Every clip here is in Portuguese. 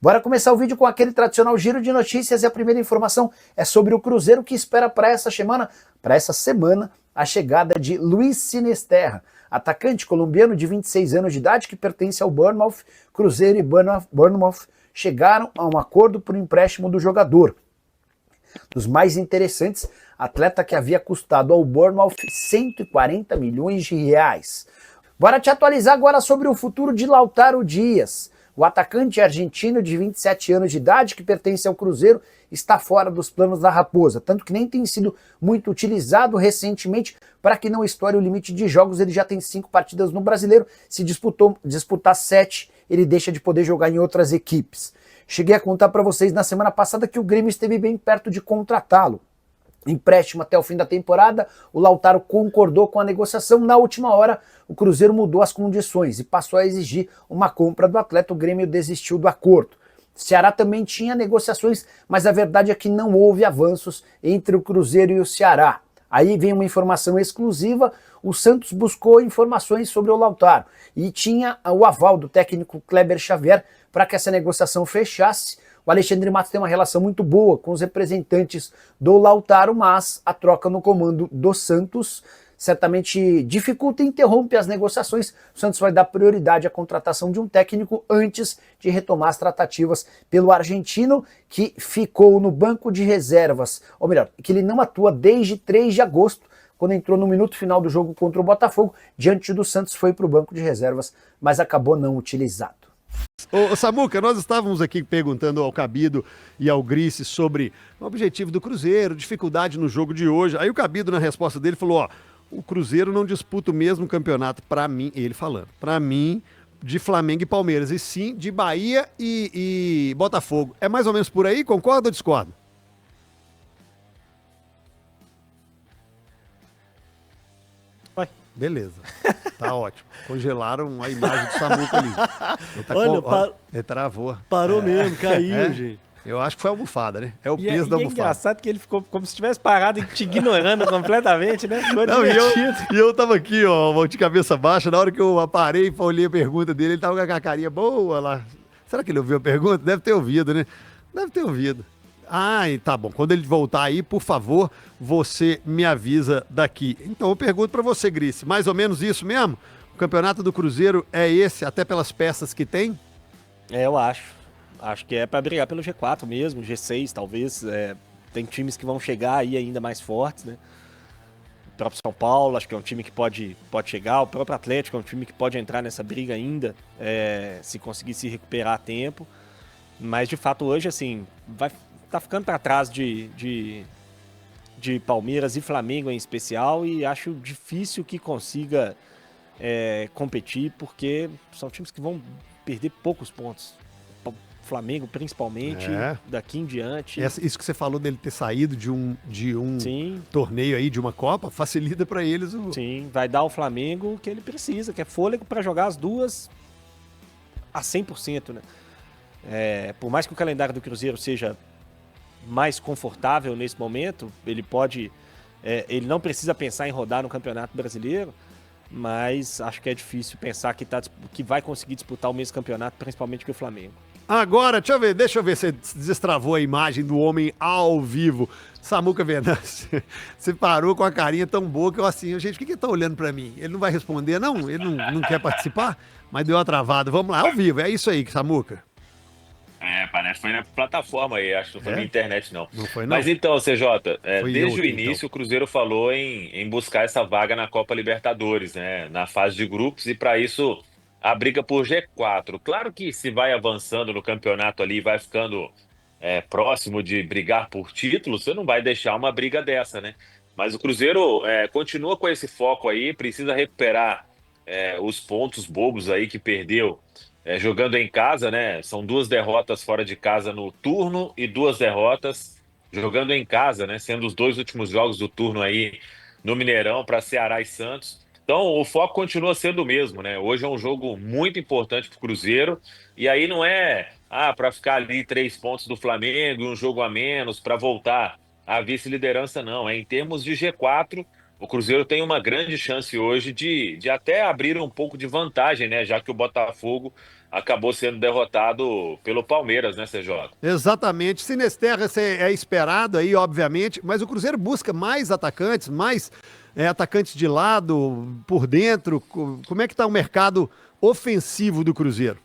Bora começar o vídeo com aquele tradicional giro de notícias e a primeira informação é sobre o Cruzeiro que espera para essa semana, a chegada de Luis Sinisterra, atacante colombiano de 26 anos de idade que pertence ao Bournemouth. Cruzeiro e Bournemouth chegaram a um acordo por empréstimo do jogador. Dos mais interessantes, atleta que havia custado ao Bournemouth 140 milhões de reais. Bora te atualizar agora sobre o futuro de Lautaro Dias. O atacante argentino de 27 anos de idade, que pertence ao Cruzeiro, está fora dos planos da Raposa, tanto que nem tem sido muito utilizado recentemente. Para que não estoure o limite de jogos, ele já tem 5 partidas no Brasileiro. Se disputar 7, ele deixa de poder jogar em outras equipes. Cheguei a contar para vocês na semana passada que o Grêmio esteve bem perto de contratá-lo. Empréstimo até o fim da temporada, o Lautaro concordou com a negociação. Na última hora, o Cruzeiro mudou as condições e passou a exigir uma compra do atleta. O Grêmio desistiu do acordo. Ceará também tinha negociações, mas a verdade é que não houve avanços entre o Cruzeiro e o Ceará. Aí vem uma informação exclusiva: o Santos buscou informações sobre o Lautaro e tinha o aval do técnico Kleber Xavier para que essa negociação fechasse. O Alexandre Matos tem uma relação muito boa com os representantes do Lautaro, mas a troca no comando do Santos certamente dificulta e interrompe as negociações. O Santos vai dar prioridade à contratação de um técnico antes de retomar as tratativas pelo argentino, que ficou no banco de reservas, ou melhor, que ele não atua desde 3 de agosto, quando entrou no minuto final do jogo contra o Botafogo. Diante do Santos foi para o banco de reservas, mas acabou não utilizado. Ô Samuca, nós estávamos aqui perguntando ao Cabido e ao Grice sobre o objetivo do Cruzeiro, dificuldade no jogo de hoje. Aí o Cabido, na resposta dele, falou: ó, o Cruzeiro não disputa o mesmo campeonato, para mim, ele falando, para mim, de Flamengo e Palmeiras, e sim de Bahia e Botafogo. É mais ou menos por aí? Concorda ou discorda? Vai. Beleza, tá ótimo. Congelaram a imagem do Samuca ali. Ele tá Olha, ele travou. Parou mesmo, caiu, gente. Eu acho que foi a almofada, né? É o E peso da é almofada. engraçado que ele ficou como se tivesse parado e te ignorando completamente, né? Ficou Não, divertido. e eu tava aqui, ó, de cabeça baixa. Na hora que eu parei e olhei a pergunta dele, ele tava com a carinha boa lá. Será que ele ouviu a pergunta? Deve ter ouvido, né? Deve ter ouvido. Ah, tá bom. Quando ele voltar aí, por favor, você me avisa daqui. Então eu pergunto pra você, Grice, mais ou menos isso mesmo? O campeonato do Cruzeiro é esse, até pelas peças que tem? Eu acho. Acho que é pra brigar pelo G4 mesmo, G6 talvez. Tem times que vão chegar aí ainda mais fortes, né? O próprio São Paulo, acho que é um time que pode chegar. O próprio Atlético é um time que pode entrar nessa briga ainda, se conseguir se recuperar a tempo. Mas, de fato, hoje, assim, tá ficando para trás de Palmeiras e Flamengo em especial, e acho difícil que consiga competir, porque são times que vão perder poucos pontos. Flamengo, principalmente, daqui em diante. Isso que você falou dele ter saído de um Sim. torneio aí, de uma Copa, facilita para eles o... Sim, vai dar ao Flamengo o que ele precisa, que é fôlego para jogar as duas a 100%, né? Por mais que o calendário do Cruzeiro seja mais confortável nesse momento, ele não precisa pensar em rodar no Campeonato Brasileiro, mas acho que é difícil pensar que vai conseguir disputar o mesmo campeonato, principalmente que o Flamengo. Agora, deixa eu ver se destravou a imagem do homem ao vivo. Samuca Venâncio, você parou com a carinha tão boa que eu assim, gente, o que ele tá olhando pra mim? Ele não vai responder, não? Ele não quer participar? Mas deu uma travada. Vamos lá, ao vivo, é isso aí, Samuca. Parece que foi na plataforma aí, acho que não foi na internet, não. Não foi, não. Mas então, CJ, Foi desde eu o aqui, início então. o Cruzeiro falou em buscar essa vaga na Copa Libertadores, né? Na fase de grupos, e para isso a briga por G4. Claro que se vai avançando no campeonato ali, vai ficando próximo de brigar por título, você não vai deixar uma briga dessa, né? Mas o Cruzeiro continua com esse foco aí, precisa recuperar os pontos bobos aí que perdeu jogando em casa, né? São 2 derrotas fora de casa no turno e 2 derrotas jogando em casa, né? Sendo os 2 últimos jogos do turno aí no Mineirão para Ceará e Santos. Então, o foco continua sendo o mesmo, né? Hoje é um jogo muito importante para o Cruzeiro, e aí não é para ficar ali 3 pontos do Flamengo e um jogo a menos para voltar à vice-liderança, não. É em termos de G4, o Cruzeiro tem uma grande chance hoje de até abrir um pouco de vantagem, né? Já que o Botafogo acabou sendo derrotado pelo Palmeiras, né, CJ? Exatamente. Sinesterra é esperado aí, obviamente, mas o Cruzeiro busca mais atacantes, mais atacantes de lado, por dentro. Como é que está o mercado ofensivo do Cruzeiro?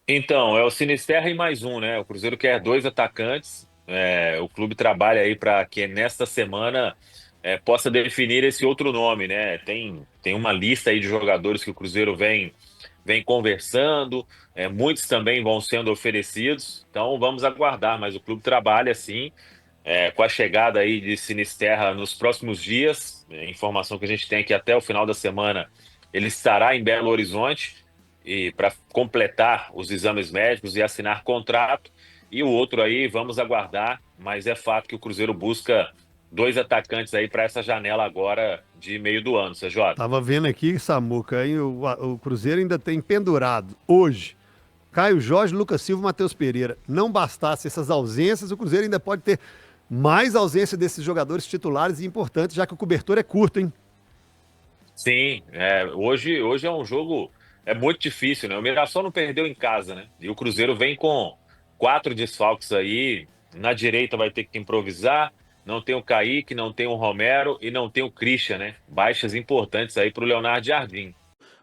Então, é o Sinisterra e mais um, né? O Cruzeiro quer dois atacantes. O clube trabalha aí para que nesta semana possa definir esse outro nome, né? Tem uma lista aí de jogadores que o Cruzeiro vem conversando, muitos também vão sendo oferecidos, então vamos aguardar, mas o clube trabalha sim, com a chegada aí de Sinisterra nos próximos dias, informação que a gente tem que até o final da semana ele estará em Belo Horizonte e para completar os exames médicos e assinar contrato, e o outro aí vamos aguardar, mas é fato que o Cruzeiro busca dois atacantes aí para essa janela agora de meio do ano, CJ. Tava vendo aqui, Samuca, aí o Cruzeiro ainda tem pendurado hoje Caio Jorge, Lucas Silva e Matheus Pereira. Não bastasse essas ausências, o Cruzeiro ainda pode ter mais ausência desses jogadores titulares e importantes, já que o cobertor é curto, hein? Sim, hoje é um jogo muito difícil, né? O Mirassol não perdeu em casa, né? E o Cruzeiro vem com 4 desfalques aí. Na direita vai ter que improvisar. Não tem o Kaique, não tem o Romero e não tem o Christian, né? Baixas importantes aí para o Leonardo Jardim.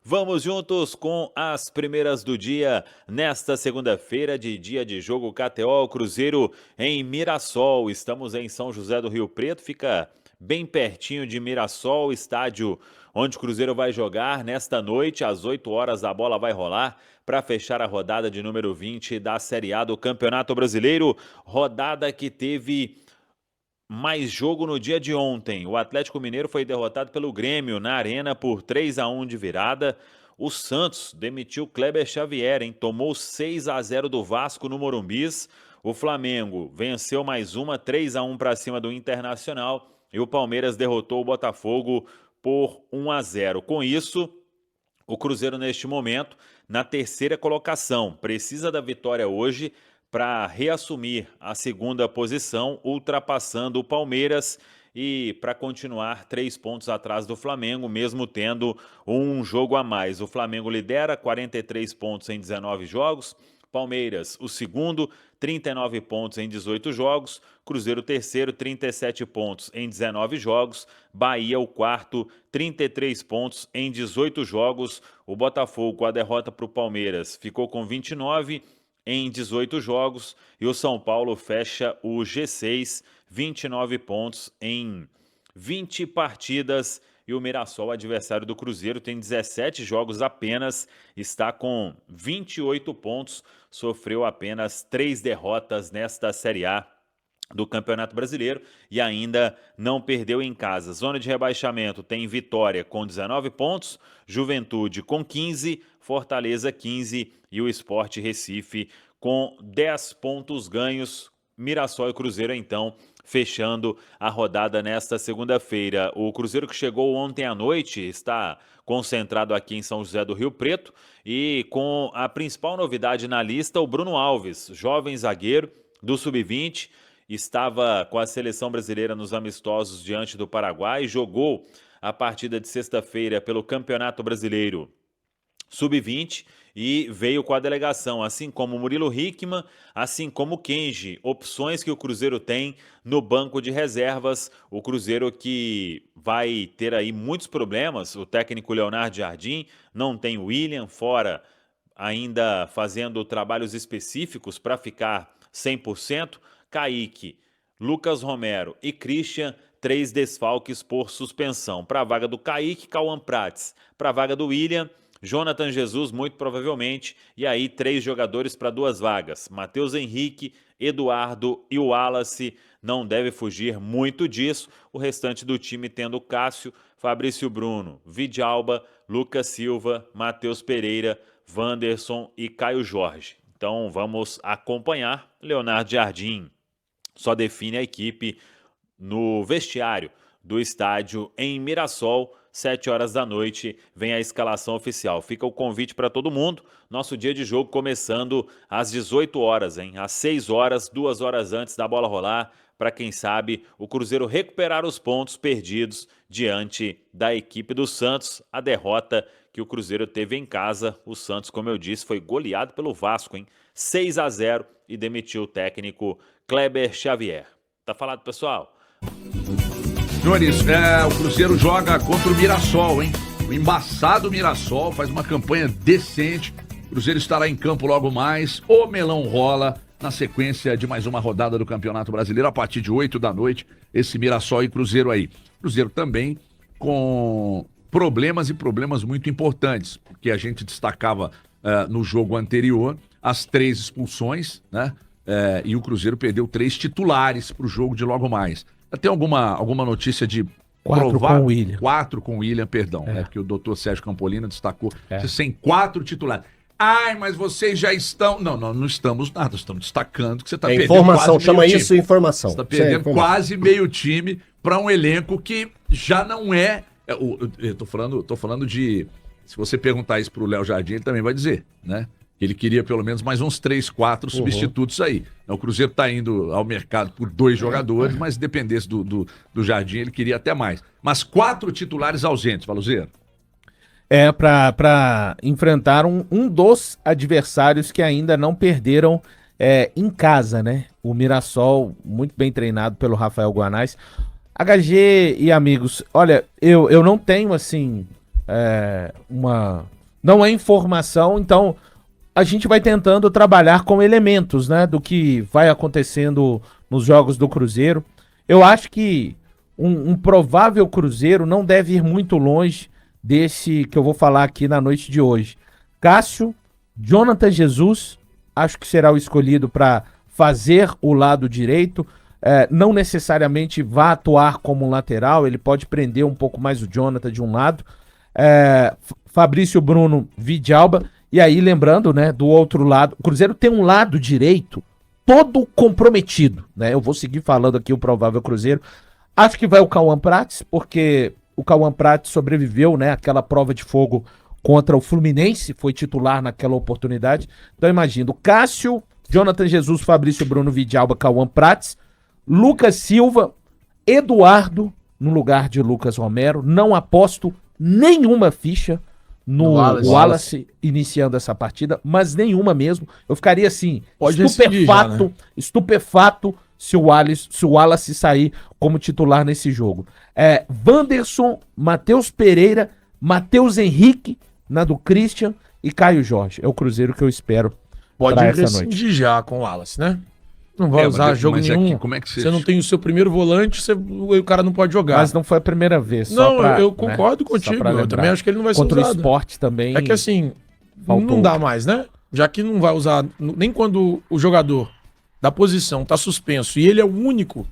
Vamos juntos com as primeiras do dia, nesta segunda-feira de dia de jogo KTO Cruzeiro em Mirassol. Estamos em São José do Rio Preto, fica bem pertinho de Mirassol, estádio onde o Cruzeiro vai jogar nesta noite, às 8 horas a bola vai rolar para fechar a rodada de número 20 da Série A do Campeonato Brasileiro, rodada que teve mais jogo no dia de ontem. O Atlético Mineiro foi derrotado pelo Grêmio na Arena por 3-1 de virada. O Santos demitiu Kleber Xavier, hein? Tomou 6-0 do Vasco no Morumbis. O Flamengo venceu mais uma, 3-1 para cima do Internacional. E o Palmeiras derrotou o Botafogo por 1-0. Com isso, o Cruzeiro neste momento na terceira colocação. Precisa da vitória hoje para reassumir a segunda posição, ultrapassando o Palmeiras e para continuar 3 pontos atrás do Flamengo, mesmo tendo um jogo a mais. O Flamengo lidera 43 pontos em 19 jogos, Palmeiras o segundo, 39 pontos em 18 jogos, Cruzeiro o terceiro, 37 pontos em 19 jogos, Bahia o quarto, 33 pontos em 18 jogos, o Botafogo com a derrota para o Palmeiras ficou com 29 em 18 jogos e o São Paulo fecha o G6, 29 pontos em 20 partidas e o Mirassol, adversário do Cruzeiro, tem 17 jogos apenas, está com 28 pontos, sofreu apenas 3 derrotas nesta Série A do Campeonato Brasileiro e ainda não perdeu em casa. Zona de rebaixamento tem Vitória com 19 pontos, Juventude com 15, Fortaleza 15 e o Sport Recife com 10 pontos ganhos. Mirassol e Cruzeiro então fechando a rodada nesta segunda-feira. O Cruzeiro que chegou ontem à noite está concentrado aqui em São José do Rio Preto e com a principal novidade na lista, o Bruno Alves, jovem zagueiro do Sub-20, estava com a seleção brasileira nos amistosos diante do Paraguai, jogou a partida de sexta-feira pelo Campeonato Brasileiro Sub-20 e veio com a delegação, assim como Murilo Hickman, assim como Kenji, opções que o Cruzeiro tem no banco de reservas, o Cruzeiro que vai ter aí muitos problemas, o técnico Leonardo Jardim, não tem William, fora ainda fazendo trabalhos específicos para ficar 100%, Kaique, Lucas Romero e Christian, 3 desfalques por suspensão. Para a vaga do Kaique, Cauã Prates. Para a vaga do William, Jonathan Jesus, muito provavelmente. E aí, 3 jogadores para 2 vagas. Matheus Henrique, Eduardo e o Wallace. Não deve fugir muito disso. O restante do time tendo Cássio, Fabrício Bruno, Vidalba, Lucas Silva, Matheus Pereira, Wanderson e Caio Jorge. Então vamos acompanhar. Leonardo Jardim só define a equipe no vestiário do estádio em Mirassol, 7 horas da noite, vem a escalação oficial. Fica o convite para todo mundo. Nosso dia de jogo começando às 18 horas, hein? Às 6 horas, 2 horas antes da bola rolar, para quem sabe o Cruzeiro recuperar os pontos perdidos diante da equipe do Santos. A derrota que o Cruzeiro teve em casa. O Santos, como eu disse, foi goleado pelo Vasco, hein? 6-0 e demitiu o técnico Kleber Xavier. Tá falado, pessoal? Senhores, o Cruzeiro joga contra o Mirassol, hein? O embaçado Mirassol faz uma campanha decente. O Cruzeiro estará em campo logo mais. O melão rola na sequência de mais uma rodada do Campeonato Brasileiro a partir de 8 da noite. Esse Mirassol e Cruzeiro aí. Cruzeiro também com problemas muito importantes, porque a gente destacava no jogo anterior as 3 expulsões, né? E o Cruzeiro perdeu 3 titulares para o jogo de logo mais. Tem alguma notícia de 4 com o William. 4 com o William, perdão. Porque o doutor Sérgio Campolino destacou sem 4 titulares. Ai, mas vocês já estão... Não estamos nada. Estamos destacando que você está perdendo informação, quase chama meio isso time. informação. Você está perdendo quase meio time para um elenco que já não é... Eu tô falando de... Se você perguntar isso pro Léo Jardim, ele também vai dizer, né? Ele queria pelo menos mais uns 3, 4 substitutos aí. O Cruzeiro está indo ao mercado por 2 jogadores, mas se dependesse do Jardim, ele queria até mais. Mas 4 titulares ausentes, Valuzeiro. Para enfrentar um dos adversários que ainda não perderam em casa, né? O Mirassol, muito bem treinado pelo Rafael Guanais. HG e amigos, olha, eu não tenho, assim, não é informação, então... A gente vai tentando trabalhar com elementos, né, do que vai acontecendo nos jogos do Cruzeiro. Eu acho que um provável Cruzeiro não deve ir muito longe desse que eu vou falar aqui na noite de hoje. Cássio, Jonathan Jesus, acho que será o escolhido para fazer o lado direito. Não necessariamente vá atuar como um lateral, ele pode prender um pouco mais o Jonathan de um lado. Fabrício Bruno, Vidalba. E aí, lembrando, né, do outro lado, o Cruzeiro tem um lado direito todo comprometido, né? Eu vou seguir falando aqui o provável Cruzeiro. Acho que vai o Cauã Prates, porque o Cauã Prates sobreviveu, né, àquela prova de fogo contra o Fluminense, foi titular naquela oportunidade. Então, imagino, Cássio, Jonathan Jesus, Fabrício Bruno, Vidalba, Cauã Prates, Lucas Silva, Eduardo, no lugar de Lucas Romero. Não aposto nenhuma ficha no Wallace iniciando essa partida, mas nenhuma mesmo. Eu ficaria assim, estupefato se o Wallace sair como titular nesse jogo. Wanderson, Matheus Pereira, Matheus Henrique, na do Christian e Caio Jorge. É o Cruzeiro que eu espero para essa noite. Já com o Wallace, né? Não vai usar jogo nenhum. Aqui, como é que você não tem o seu primeiro volante, o cara não pode jogar. Mas não foi a primeira vez. Eu concordo contigo. Eu também acho que ele não vai ser usado. Contra o Sport também. É que assim, não dá mais, né? Já que não vai usar, nem quando o jogador da posição tá suspenso e ele é o único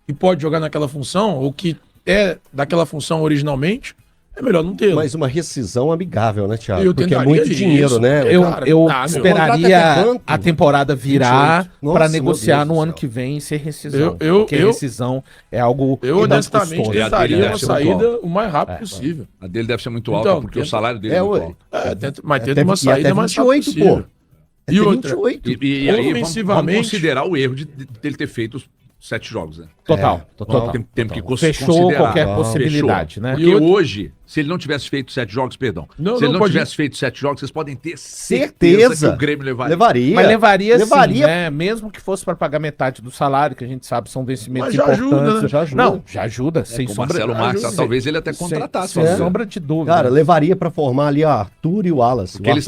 que pode jogar naquela função, ou que é daquela função originalmente, é melhor não ter. Mas uma rescisão amigável, né, Thiago? Porque é muito dinheiro, né? Eu esperaria a temporada virar para negociar no ano que vem e ser rescisão. Porque rescisão é algo eu honestamente tentaria uma saída o mais rápido possível. A dele deve ser muito alta, porque o salário dele é muito alto. Mas tenta uma saída mais rápida possível. E outra, e aí vamos considerar o erro de ele ter feito 7 jogos, né? Total. Temos que fechou qualquer possibilidade, né? Porque hoje, se ele não tivesse feito 7 jogos, se ele não tivesse feito 7 jogos, vocês podem ter certeza que o Grêmio levaria. Mas levaria sim, né? Mesmo que fosse para pagar metade do salário, que a gente sabe são vencimentos importantes. Já ajuda. Não, já ajuda, sem sombra. Marcelo Marques, talvez ele até contratasse. Sem sombra de dúvida. Cara, levaria para formar ali a Arthur e o Wallace. Porque eles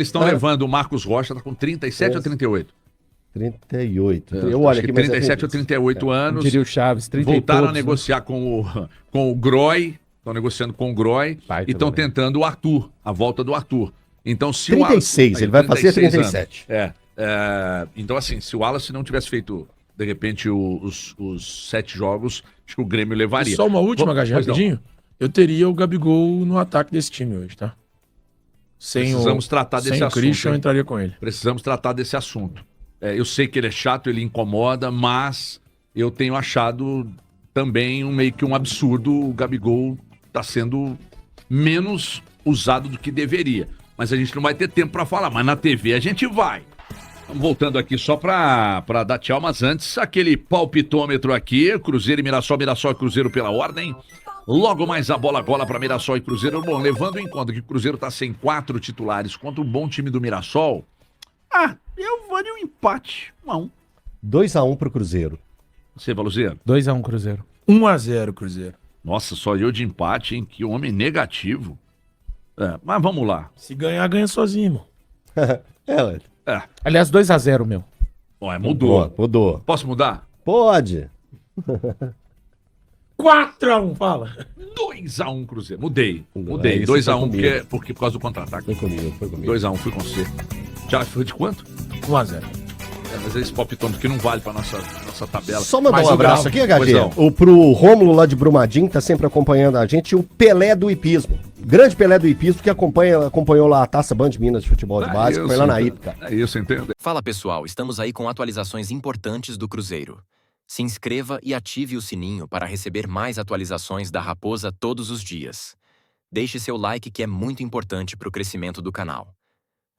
estão levando o Marcos Rocha, tá com 37 ou 38? 38. Eu olho aqui, 37 ou 38 anos. Diria o Chaves, 30 voltaram a negociar com o Groy, estão negociando com o Groy e estão tentando o Arthur, a volta do Arthur. Então, se 36, ele vai fazer 37. Então, assim, se o Wallace não tivesse feito, de repente, os 7 jogos, acho que o Grêmio levaria. E só uma última, HG, rapidinho. Eu teria o Gabigol no ataque desse time hoje, tá? Precisamos tratar desse assunto. Sem o Christian, eu entraria com ele. Precisamos tratar desse assunto. Eu sei que ele é chato, ele incomoda, mas eu tenho achado também meio que um absurdo o Gabigol está sendo menos usado do que deveria. Mas a gente não vai ter tempo para falar, mas na TV a gente vai. Vamos voltando aqui só para dar tchau, mas antes, aquele palpitômetro aqui, Cruzeiro e Mirassol e Cruzeiro pela ordem. Logo mais a bola gola para Mirassol e Cruzeiro. Bom, levando em conta que o Cruzeiro está sem 4 titulares contra um bom time do Mirassol, eu vou de um empate, 1-1. 2-1 pro Cruzeiro. Você, Baluzeiro? 2-1 Cruzeiro. 1-0 Cruzeiro. Nossa, só eu de empate, hein? Que homem negativo. Mas vamos lá. Se ganhar, ganha sozinho, irmão. Aliás, 2-0, meu. Mudou. Mudou. Posso mudar? Pode. 4-1, fala. 2-1 Cruzeiro. Mudei. Aí você 2-1 foi por causa do contra-ataque. Foi comigo. 2-1, fui com você. Já foi de quanto? 1-0. Mas esse palpitômetro que não vale pra nossa tabela. Só mandar Mas um o abraço Grau- aqui, HG. Pro Rômulo lá de Brumadinho, tá sempre acompanhando a gente, o Pelé do Hipismo. Grande Pelé do Hipismo, que acompanhou lá a Taça Band Minas de Futebol de Base, foi lá na Ípica. É isso, entende? Fala pessoal, estamos aí com atualizações importantes do Cruzeiro. Se inscreva e ative o sininho para receber mais atualizações da Raposa todos os dias. Deixe seu like que é muito importante para o crescimento do canal.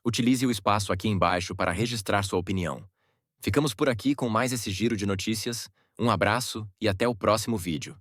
Utilize o espaço aqui embaixo para registrar sua opinião. Ficamos por aqui com mais esse giro de notícias. Um abraço e até o próximo vídeo.